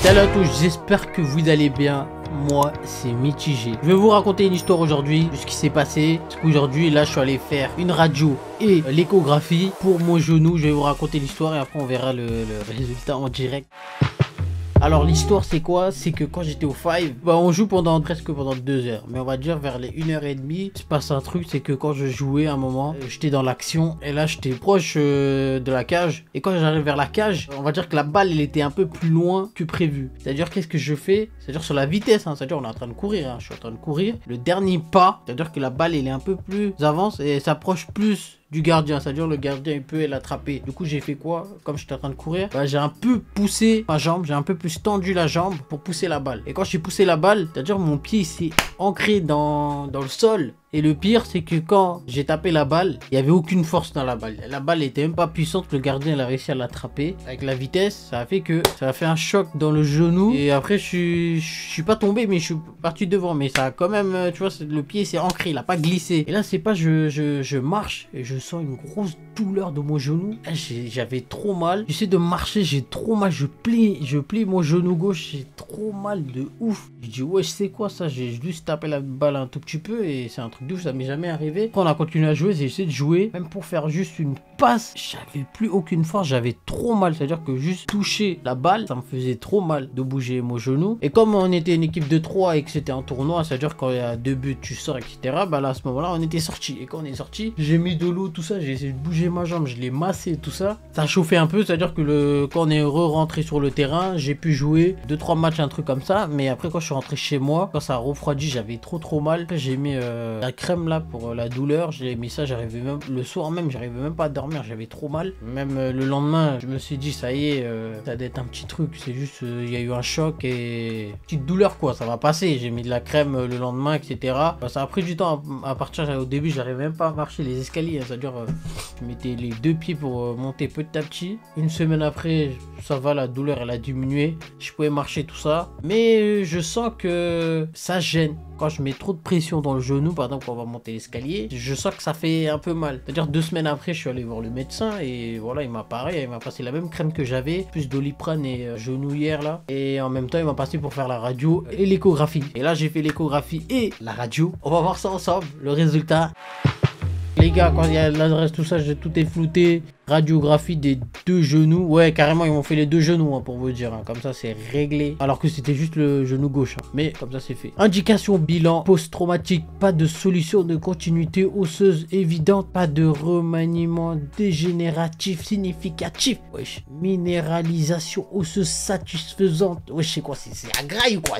Salut à tous, j'espère que vous allez bien. Moi, c'est mitigé. Je vais vous raconter une histoire aujourd'hui de ce qui s'est passé. Parce qu'aujourd'hui, là, je suis allé faire une radio et l'échographie pour mon genou. Je vais vous raconter l'histoire et après, on verra le résultat en direct. Alors l'histoire c'est quoi? C'est que quand j'étais au 5, on joue presque pendant 2 heures. Mais on va dire vers les 1h30, il se passe un truc, c'est que quand je jouais à un moment, j'étais dans l'action. Et là j'étais proche de la cage. Et quand j'arrive vers la cage, on va dire que la balle elle était un peu plus loin que prévu. C'est-à-dire qu'est-ce que je fais? C'est-à-dire sur la vitesse, hein. C'est-à-dire on est en train de courir, hein. Je suis en train de courir. Le dernier pas, c'est-à-dire que la balle elle est un peu plus avance et s'approche plus du gardien, c'est-à-dire le gardien il peut l'attraper. Du coup j'ai fait quoi? Comme j'étais en train de courir, j'ai un peu poussé ma jambe, j'ai un peu plus tendu la jambe pour pousser la balle. Et quand j'ai poussé la balle, c'est-à-dire mon pied s'est ancré dans le sol. Et le pire, c'est que quand j'ai tapé la balle, il n'y avait aucune force dans la balle. La balle n'était même pas puissante, le gardien il a réussi à l'attraper. Avec la vitesse, ça a fait un choc dans le genou. Et après, je suis pas tombé, mais je suis parti devant. Mais ça a quand même, tu vois, le pied s'est ancré, il n'a pas glissé. Et là, c'est pas, je marche et je sens une grosse douleur de mon genou. J'avais trop mal. J'essaie de marcher, j'ai trop mal. Je plie mon genou gauche, j'ai trop mal de ouf. Je dis, ouais, je sais quoi ça? J'ai juste tapé la balle un tout petit peu et c'est un truc d'ouf, ça m'est jamais arrivé. Quand on a continué à jouer, j'ai essayé de jouer, même pour faire juste une passe, j'avais plus aucune force, j'avais trop mal. C'est-à-dire que juste toucher la balle, ça me faisait trop mal de bouger mon genou. Et comme on était une équipe de 3 et que c'était un tournoi, c'est-à-dire quand il y a 2 buts, tu sors, etc. Bah là, à ce moment-là, on était sorti. Et quand on est sorti, j'ai mis de l'eau, tout ça, j'ai essayé de bouger ma jambe, je l'ai massé, tout ça. Ça a chauffé un peu, c'est-à-dire que quand on est rentré sur le terrain, j'ai pu jouer 2-3 matchs, un truc comme ça. Mais après, quand je suis rentré chez moi, quand ça a refroidi, j'avais trop mal. Après, j'ai mis la crème là pour la douleur, j'ai mis ça, j'arrivais même le soir même, j'arrivais même pas à dormir, j'avais trop mal. Même le lendemain, je me suis dit ça y est, ça doit être un petit truc, c'est juste il y a eu un choc et petite douleur quoi, ça va passer. J'ai mis de la crème le lendemain, etc. Bah, ça a pris du temps à partir. Au début, j'arrivais même pas à marcher les escaliers, c'est-à-dire je mettais les 2 pieds pour monter petit à petit. Une semaine après, ça va, la douleur elle a diminué, je pouvais marcher tout ça, mais je sens que ça gêne. Quand je mets trop de pression dans le genou, par exemple quand on va monter l'escalier, je sens que ça fait un peu mal. C'est-à-dire 2 semaines après, je suis allé voir le médecin et voilà, il m'a passé la même crème que j'avais, plus Doliprane et genouillère là. Et en même temps, il m'a passé pour faire la radio et l'échographie. Et là, j'ai fait l'échographie et la radio. On va voir ça ensemble, le résultat. Les gars, quand il y a l'adresse, tout ça, tout est flouté. Radiographie des 2 genoux. Ouais, carrément, ils m'ont fait les 2 genoux, hein, pour vous dire. Hein. Comme ça, c'est réglé. Alors que c'était juste le genou gauche. Hein. Mais comme ça, c'est fait. Indication bilan post-traumatique. Pas de solution de continuité osseuse évidente. Pas de remaniement dégénératif significatif. Wesh. Minéralisation osseuse satisfaisante. Wesh, c'est quoi? C'est un graille ou quoi?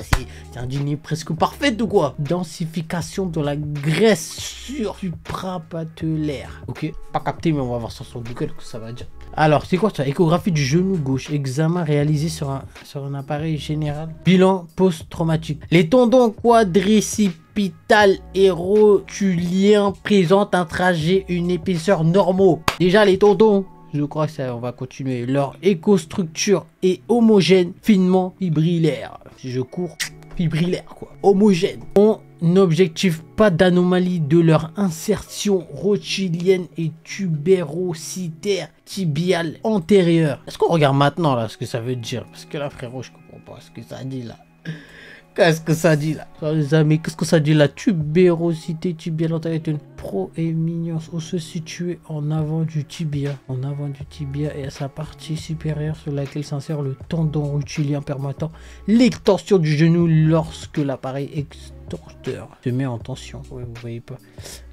C'est un dîner presque parfait ou quoi? Densification de la graisse suprapatellaire. Ok, pas capté, mais on va voir ça sur Google que ça va dire. Alors, c'est quoi ça? Échographie du genou gauche. Examen réalisé sur un appareil général. Bilan post-traumatique. Les tendons quadricipital et rotulien présentent un trajet, une épaisseur normaux. Déjà, les tendons, je crois que ça, on va continuer. Leur écostructure est homogène, finement fibrillaire. Si je cours, fibrillaire quoi. Homogène. On n'objective pas d'anomalie de leur insertion rotulienne et tubérocitaire tibiale antérieure. Est-ce qu'on regarde maintenant là ce que ça veut dire? Parce que là frérot, je comprends pas ce que ça dit là. Qu'est-ce que ça dit là? Les amis, qu'est-ce que ça dit là? Tubérosité tibiale antérieure est une proéminence osseuse située en avant du tibia. En avant du tibia et à sa partie supérieure sur laquelle s'insère le tendon rotulien permettant l'extension du genou lorsque l'appareil extenseur se met en tension. Ouais, vous voyez pas.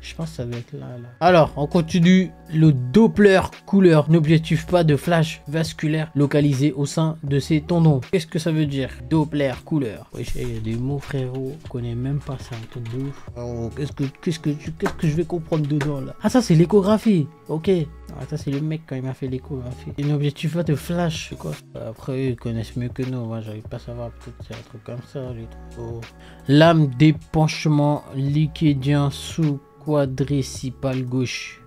Je pense que ça va être là. Alors, on continue. Le Doppler couleur n'objective pas de flash vasculaire localisé au sein de ces tendons. Qu'est-ce que ça veut dire? Doppler couleur. Oui, il y a des mots frérot, on connaît même pas, c'est un truc de ouf. Oh, qu'est-ce que je vais comprendre dedans là? Ah ça c'est l'échographie. Ok. Ah, ça c'est le mec quand il m'a fait l'échographie. Il n'objective pas de flash quoi. Après ils connaissent mieux que nous. Moi j'arrive pas à savoir, peut-être c'est un truc comme ça les trucs. Oh. Lame d'épanchement liquidien sous quadricipale gauche.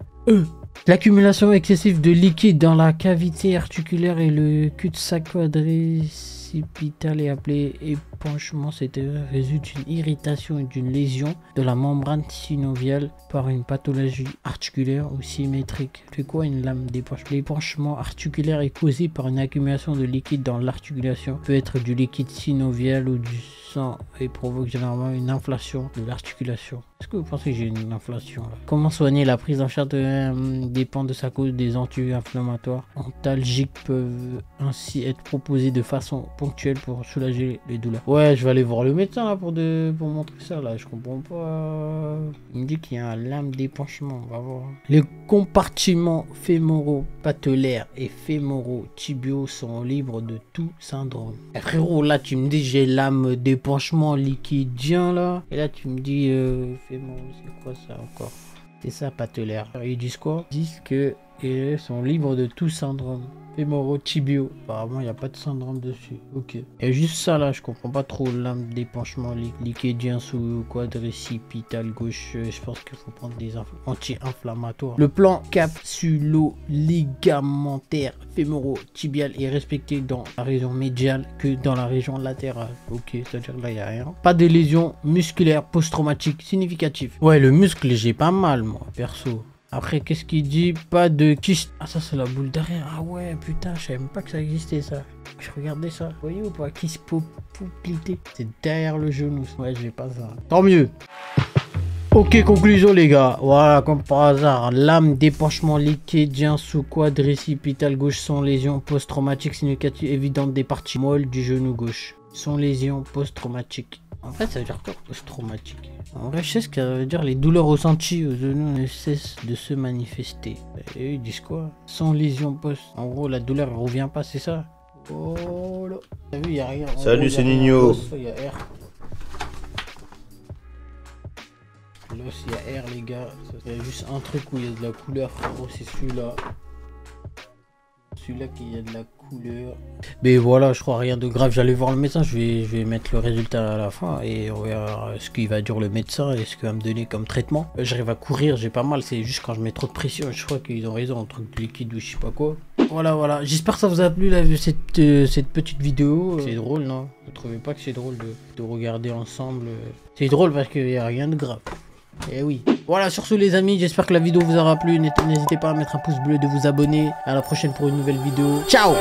L'accumulation excessive de liquide dans la cavité articulaire et le cul-de-sac quadricipal récipital est appelé épanchement. C'est résulte d'une irritation et d'une lésion de la membrane synoviale par une pathologie articulaire ou symétrique. C'est quoi une lame d'épanchement? L'épanchement articulaire est causé par une accumulation de liquide dans l'articulation. Peut être du liquide synovial ou du sang et provoque généralement une inflation de l'articulation. Est-ce que vous pensez que j'ai une inflation là? Comment soigner? La prise en charge dépend de sa cause. Des anti-inflammatoires antalgiques peuvent ainsi être proposés de façon ponctuelle pour soulager les douleurs. Ouais, je vais aller voir le médecin là pour montrer ça là. Je comprends pas. Il me dit qu'il y a un lame d'épanchement. On va voir. Les compartiments fémoro-patellaires et fémoro-tibiaux sont libres de tout syndrome. Et frérot, là tu me dis j'ai lame d'épanchement liquidien là. Et là tu me dis fémoro, c'est quoi ça encore? C'est ça, patellaire. Ils disent quoi? Ils disent que ils sont libres de tout syndrome. Fémoro-tibio. Apparemment, il n'y a pas de syndrome dessus. Ok. Et juste ça là, je comprends pas trop. Lame d'épanchement liquidien sous quadricipital gauche. Je pense qu'il faut prendre des anti-inflammatoires. Le plan capsulo-ligamentaire fémoro-tibial est respecté dans la région médiale que dans la région latérale. Ok, c'est-à-dire là, il n'y a rien. Pas de lésions musculaires post-traumatiques significatives. Ouais, le muscle, j'ai pas mal, moi, perso. Après, qu'est-ce qu'il dit? Pas de kyste. Ah, ça, c'est la boule derrière. Ah ouais, putain, je savais même pas que ça existait, ça. Je regardais ça. Vous voyez ou pas? Kyste poplité. C'est derrière le genou. Ouais, j'ai pas ça. Tant mieux. Ok, conclusion, les gars. Voilà, comme par hasard. Lame d'épanchement liquidien sous quadricipital gauche sans lésion post-traumatique significative évidente des parties molles du genou gauche. Sans lésion post-traumatique. En fait, ça veut dire quoi post-traumatique? En vrai, je sais ce que ça veut dire. Les douleurs ressenties aux genoux ne cessent de se manifester. Et eux, ils disent quoi? Sans lésion post. En gros, la douleur ne revient pas, c'est ça? Oh là. T'as vu, il n'y a rien. Salut, c'est Nino. Il y a R. L'os, il y a R, les gars. Il y a juste un truc où il y a de la couleur, frérot, c'est celui-là. Celui-là qu'il y a de la couleur. Mais voilà, je crois rien de grave. J'allais voir le médecin, je vais mettre le résultat à la fin et on verra ce qu'il va dire le médecin et ce qu'il va me donner comme traitement. J'arrive à courir, j'ai pas mal, c'est juste quand je mets trop de pression. Je crois qu'ils ont raison, un truc de liquide ou je sais pas quoi. Voilà. J'espère que ça vous a plu là, cette petite vidéo. C'est drôle, non? Vous trouvez pas que c'est drôle de regarder ensemble? C'est drôle parce qu'il n'y a rien de grave. Et oui. Voilà, sur ce les amis, j'espère que la vidéo vous aura plu. N'hésitez pas à mettre un pouce bleu, de vous abonner. À la prochaine pour une nouvelle vidéo. Ciao!